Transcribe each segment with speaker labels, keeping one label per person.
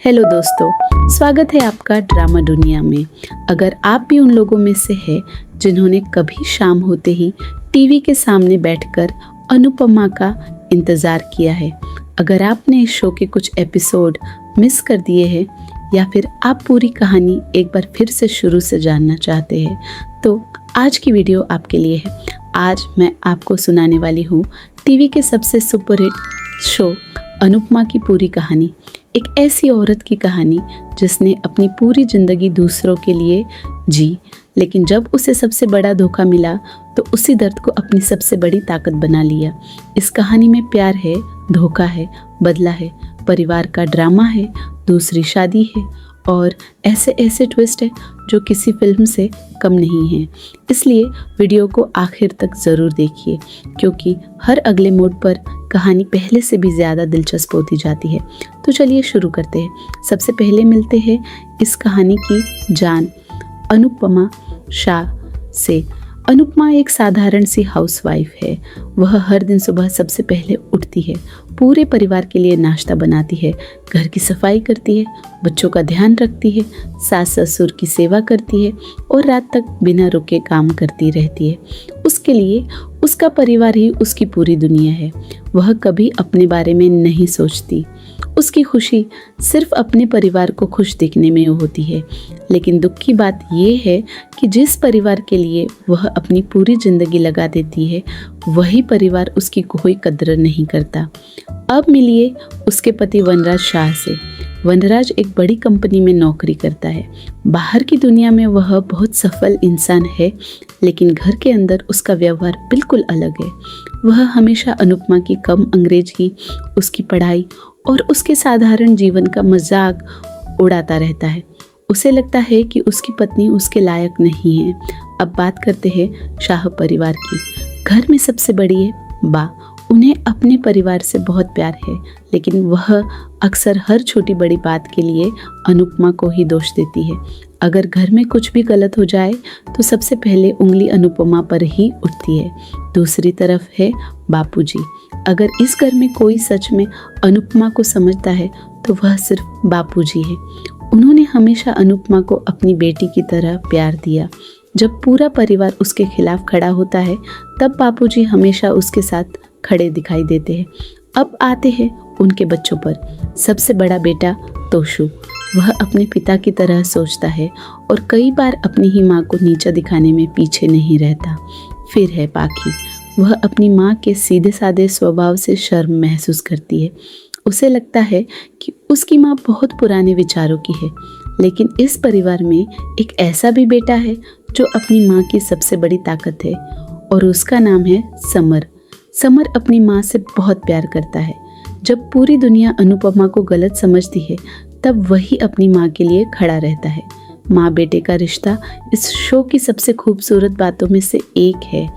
Speaker 1: Hello दोस्तों, स्वागत है आपका ड्रामा दुनिया में। अगर आप भी उन लोगों में से हैं जिन्होंने कभी शाम होते ही टीवी के सामने बैठकर अनुपमा का इंतज़ार किया है, अगर आपने इस शो के कुछ एपिसोड मिस कर दिए हैं या फिर आप पूरी कहानी एक बार फिर से शुरू से जानना चाहते हैं, तो आज की वीडियो आपके लिए है। आज मैं आपको सुनाने वाली हूँ टीवी के सबसे सुपरहिट शो अनुपमा की पूरी कहानी। एक ऐसी औरत की कहानी जिसने अपनी पूरी ज़िंदगी दूसरों के लिए जी, लेकिन जब उसे सबसे बड़ा धोखा मिला तो उसी दर्द को अपनी सबसे बड़ी ताकत बना लिया। इस कहानी में प्यार है, धोखा है, बदला है, परिवार का ड्रामा है, दूसरी शादी है और ऐसे ऐसे ट्विस्ट है जो किसी फिल्म से कम नहीं है। इसलिए वीडियो को आखिर तक ज़रूर देखिए, क्योंकि हर अगले मोड पर कहानी पहले से भी ज़्यादा दिलचस्प होती जाती है। तो चलिए शुरू करते हैं। सबसे पहले मिलते हैं इस कहानी की जान अनुपमा शाह से। अनुपमा एक साधारण सी हाउसवाइफ है। वह हर दिन सुबह सबसे पहले उठती है, पूरे परिवार के लिए नाश्ता बनाती है, घर की सफाई करती है, बच्चों का ध्यान रखती है, सास ससुर की सेवा करती है और रात तक बिना रुके काम करती रहती है। उसके लिए उसका परिवार ही उसकी पूरी दुनिया है। वह कभी अपने बारे में नहीं सोचती। उसकी खुशी सिर्फ अपने परिवार को खुश दिखने में होती है। लेकिन दुख की बात यह है कि जिस परिवार के लिए वह अपनी पूरी जिंदगी लगा देती है, वही परिवार उसकी कोई कद्र नहीं करता। अब मिलिए उसके पति वनराज शाह से। वनराज एक बड़ी कंपनी में नौकरी करता है। बाहर की दुनिया में वह बहुत सफल इंसान है, लेकिन घर के अंदर उसका व्यवहार बिल्कुल अलग है। वह हमेशा अनुपमा की कम अंग्रेजी, उसकी पढ़ाई और उसके साधारण जीवन का मजाक उड़ाता रहता है। उसे लगता है कि उसकी पत्नी उसके लायक नहीं है। अब बात करते हैं शाह परिवार की। घर में सबसे बड़ी है बा। उन्हें अपने परिवार से बहुत प्यार है, लेकिन वह अक्सर हर छोटी बड़ी बात के लिए अनुपमा को ही दोष देती है। अगर घर में कुछ भी गलत हो जाए तो सबसे पहले उंगली अनुपमा पर ही उठती है। दूसरी तरफ है बापूजी। अगर इस घर में कोई सच में अनुपमा को समझता है तो वह सिर्फ बापूजी है। उन्होंने हमेशा अनुपमा को अपनी बेटी की तरह प्यार दिया। जब पूरा परिवार उसके खिलाफ खड़ा होता है, तब बापूजी हमेशा उसके साथ खड़े दिखाई देते हैं। अब आते हैं उनके बच्चों पर। सबसे बड़ा बेटा तोशु, वह अपने पिता की तरह सोचता है और कई बार अपनी ही माँ को नीचा दिखाने में पीछे नहीं रहता। फिर है पाखी। वह अपनी माँ के सीधे साधे स्वभाव से शर्म महसूस करती है। उसे लगता है कि उसकी माँ बहुत पुराने विचारों की है। लेकिन इस परिवार में एक ऐसा भी बेटा है जो अपनी माँ की सबसे बड़ी ताकत है और उसका नाम है समर। समर अपनी माँ से बहुत प्यार करता है। जब पूरी दुनिया अनुपमा को गलत समझती है, तब वही अपनी माँ के लिए खड़ा रहता है। माँ बेटे का रिश्ता इस शो की सबसे खूबसूरत बातों में से एक है।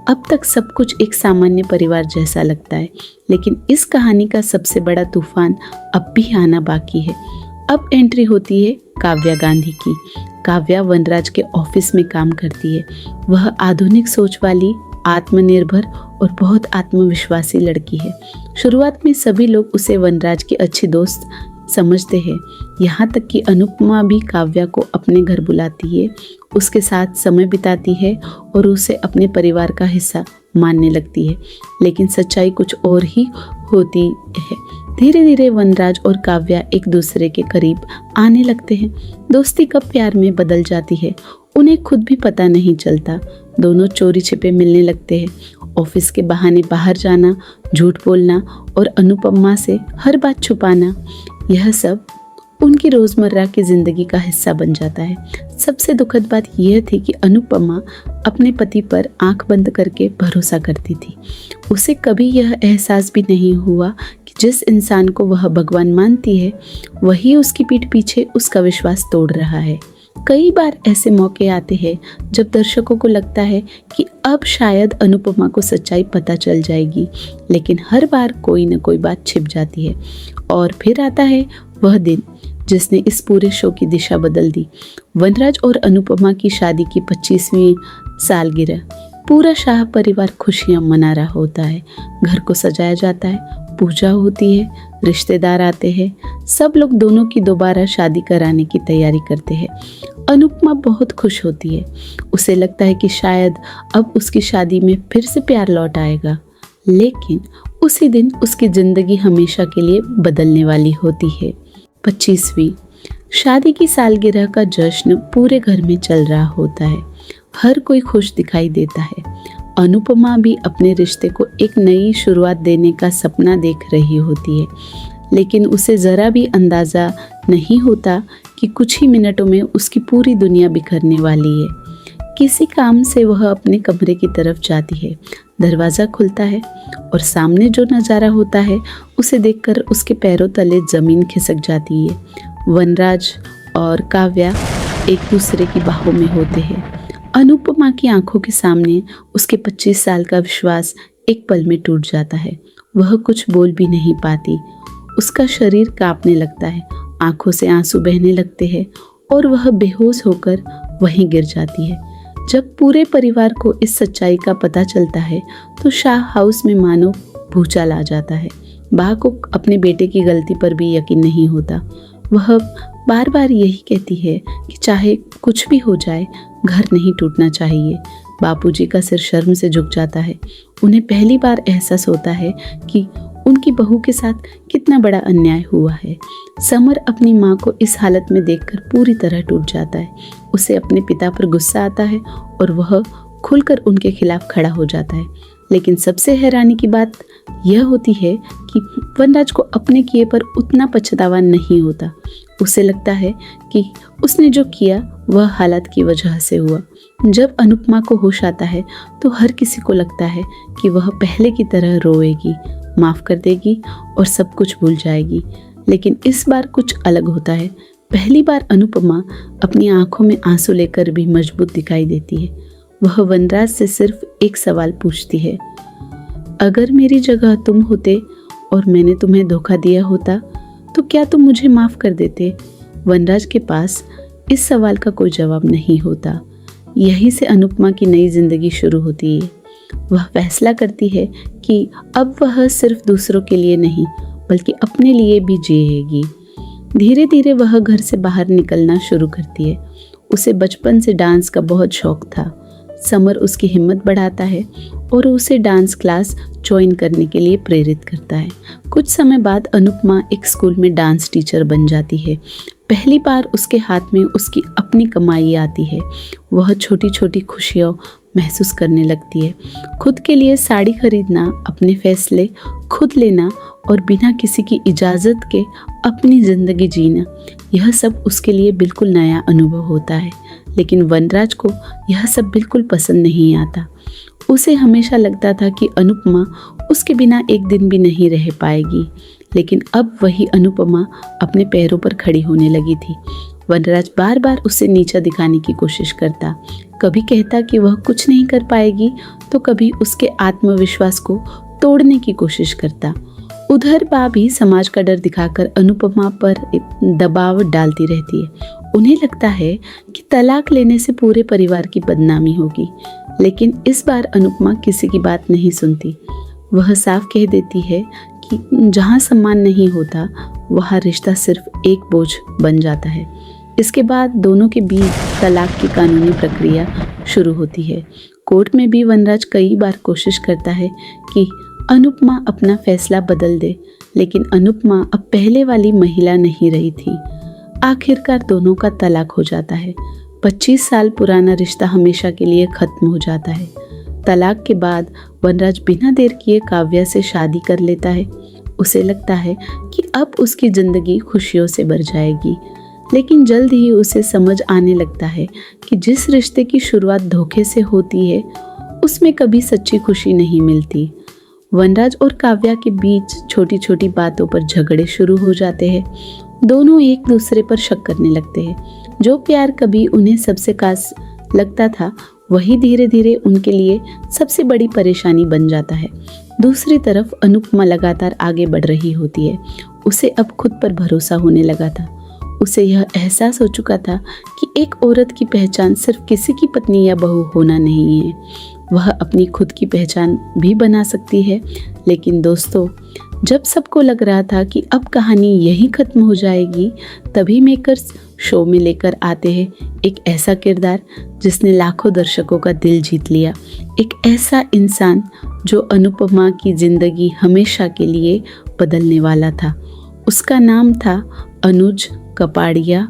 Speaker 1: अब तक सब कुछ एक सामान्य परिवार जैसा लगता है, लेकिन इस कहानी का सबसे बड़ा तूफान अब भी आना बाकी है। अब एंट्री होती है काव्या गांधी की। काव्या वनराज के ऑफिस में काम करती है। वह आधुनिक सोच वाली, आत्मनिर्भर और बहुत आत्मविश्वासी लड़की है। शुरुआत में सभी लोग उसे वनराज की अच्छी दोस्त समझते हैं। यहाँ तक कि अनुपमा भी काव्या को अपने घर बुलाती है, उसके साथ समय बिताती है और उसे अपने परिवार का हिस्सा मानने लगती है। लेकिन सच्चाई कुछ और ही होती है। धीरे धीरे वनराज और काव्या एक दूसरे के करीब आने लगते हैं। दोस्ती कब प्यार में बदल जाती है, उन्हें खुद भी पता नहीं चलता। दोनों चोरी छिपे मिलने लगते हैं। ऑफिस के बहाने बाहर जाना, झूठ बोलना और अनुपमा से हर बात छुपाना, यह सब उनकी रोज़मर्रा की ज़िंदगी का हिस्सा बन जाता है। सबसे दुखद बात यह थी कि अनुपमा अपने पति पर आंख बंद करके भरोसा करती थी। उसे कभी यह एहसास भी नहीं हुआ कि जिस इंसान को वह भगवान मानती है, वही उसकी पीठ पीछे उसका विश्वास तोड़ रहा है। कई बार ऐसे मौके आते हैं जब दर्शकों को लगता है कि अब शायद अनुपमा को सच्चाई पता चल जाएगी, लेकिन हर बार कोई न कोई बात छिप जाती है। और फिर आता है वह दिन जिसने इस पूरे शो की दिशा बदल दी। वनराज और अनुपमा की शादी की 25वीं सालगिरह। पूरा शाह परिवार खुशियां मना रहा होता है। घर को सजाया जाता है, पूजा होती है, रिश्तेदार आते हैं, सब लोग दोनों की दोबारा शादी कराने की तैयारी करते हैं। अनुपमा बहुत खुश होती है। उसे लगता है कि शायद अब उसकी शादी में फिर से प्यार लौट आएगा। लेकिन उसी दिन उसकी जिंदगी हमेशा के लिए बदलने वाली होती है। 25वीं शादी की सालगिरह का जश्न पूरे घर में चल रहा होता है। हर कोई खुश दिखाई देता है। अनुपमा भी अपने रिश्ते को एक नई शुरुआत देने का सपना देख रही होती है, लेकिन उसे ज़रा भी अंदाज़ा नहीं होता कि कुछ ही मिनटों में उसकी पूरी दुनिया बिखरने वाली है। किसी काम से वह अपने कमरे की तरफ जाती है। दरवाज़ा खुलता है और सामने जो नज़ारा होता है उसे देखकर उसके पैरों तले ज़मीन खिसक जाती है। वनराज और काव्या एक दूसरे की बाहों में होते हैं। अनुपमा की आंखों के सामने उसके 25 साल का विश्वास एक पल में टूट जाता है। वह कुछ बोल भी नहीं पाती। उसका शरीर कांपने लगता है, आंखों से आंसू बहने लगते हैं और वह बेहोश होकर वहीं गिर जाती है। जब पूरे परिवार को इस सच्चाई का पता चलता है तो शाह हाउस में मानो भूचाल आ जाता है। बा को अपने बेटे की गलती पर भी यकीन नहीं होता। वह बार बार यही कहती है कि चाहे कुछ भी हो जाए, घर नहीं टूटना चाहिए। बापूजी का सिर शर्म से झुक जाता है। उन्हें पहली बार एहसास होता है कि उनकी बहू के साथ कितना बड़ा अन्याय हुआ है। समर अपनी माँ को इस हालत में देखकर पूरी तरह टूट जाता है। उसे अपने पिता पर गुस्सा आता है और वह खुलकर उनके खिलाफ खड़ा हो जाता है। लेकिन सबसे हैरानी की बात यह होती है कि वनराज को अपने किए पर उतना पछतावा नहीं होता। उसे लगता है कि उसने जो किया वह हालात की वजह से हुआ। जब अनुपमा को होश आता है तो हर किसी को लगता है कि वह पहले की तरह रोएगी, माफ़ कर देगी और सब कुछ भूल जाएगी। लेकिन इस बार कुछ अलग होता है। पहली बार अनुपमा अपनी आंखों में आंसू लेकर भी मजबूत दिखाई देती है। वह वनराज से सिर्फ एक सवाल पूछती है, अगर मेरी जगह तुम होते और मैंने तुम्हें धोखा दिया होता तो क्या तुम मुझे माफ़ कर देते? वनराज के पास इस सवाल का कोई जवाब नहीं होता। यहीं से अनुपमा की नई जिंदगी शुरू होती है। वह फैसला करती है कि अब वह सिर्फ दूसरों के लिए नहीं बल्कि अपने लिए भी जिएगी। धीरे धीरे वह घर से बाहर निकलना शुरू करती है। उसे बचपन से डांस का बहुत शौक था। समर उसकी हिम्मत बढ़ाता है और उसे डांस क्लास ज्वाइन करने के लिए प्रेरित करता है। कुछ समय बाद अनुपमा एक स्कूल में डांस टीचर बन जाती है। पहली बार उसके हाथ में उसकी अपनी कमाई आती है। वह छोटी छोटी खुशियाँ महसूस करने लगती है। खुद के लिए साड़ी खरीदना, अपने फैसले खुद लेना और बिना किसी की इजाज़त के अपनी ज़िंदगी जीना, यह सब उसके लिए बिल्कुल नया अनुभव होता है। लेकिन वनराज को यह सब बिल्कुल पसंद नहीं आता। उसे हमेशा लगता था कि अनुपमा उसके बिना एक दिन भी नहीं रह पाएगी। लेकिन अब वही अनुपमा अपने पैरों पर खड़ी होने लगी थी। वनराज बार बार उसे नीचा दिखाने की कोशिश करता। कभी कहता कि वह कुछ नहीं कर पाएगी तो कभी उसके आत्मविश्वास को तोड़ने की कोशिश करता। उधर बा भी समाज का डर दिखाकर अनुपमा पर दबाव डालती रहती है। उन्हें लगता है कि तलाक लेने से पूरे परिवार की बदनामी होगी। लेकिन इस बार अनुपमा किसी की बात नहीं सुनती। वह साफ कह देती है कि जहाँ सम्मान नहीं होता वहाँ रिश्ता सिर्फ एक बोझ बन जाता है। इसके बाद दोनों के बीच तलाक की कानूनी प्रक्रिया शुरू होती है। कोर्ट में भी वनराज कई बार कोशिश करता है कि अनुपमा अपना फैसला बदल दे, लेकिन अनुपमा अब पहले वाली महिला नहीं रही थी। आखिरकार दोनों का तलाक हो जाता है। 25 साल पुराना रिश्ता हमेशा के लिए खत्म हो जाता है। तलाक के बाद वनराज बिना देर किए काव्या से शादी कर लेता है। उसे लगता है कि अब उसकी जिंदगी खुशियों से भर जाएगी। लेकिन जल्द ही उसे समझ आने लगता है कि जिस रिश्ते की शुरुआत धोखे से होती है उसमें कभी सच्ची खुशी नहीं मिलती। वनराज और काव्या के बीच छोटी छोटी बातों पर झगड़े शुरू हो जाते हैं। दोनों एक दूसरे पर शक करने लगते हैं। जो प्यार कभी उन्हें सबसे खास लगता था वही धीरे धीरे उनके लिए सबसे बड़ी परेशानी बन जाता है। दूसरी तरफ अनुपमा लगातार आगे बढ़ रही होती है। उसे अब खुद पर भरोसा होने लगा था। उसे यह एहसास हो चुका था कि एक औरत की पहचान सिर्फ किसी की पत्नी या बहू होना नहीं है, वह अपनी खुद की पहचान भी बना सकती है। लेकिन दोस्तों, जब सबको लग रहा था कि अब कहानी यहीं ख़त्म हो जाएगी, तभी मेकर्स शो में लेकर आते हैं एक ऐसा किरदार जिसने लाखों दर्शकों का दिल जीत लिया। एक ऐसा इंसान जो अनुपमा की ज़िंदगी हमेशा के लिए बदलने वाला था। उसका नाम था अनुज कपाड़िया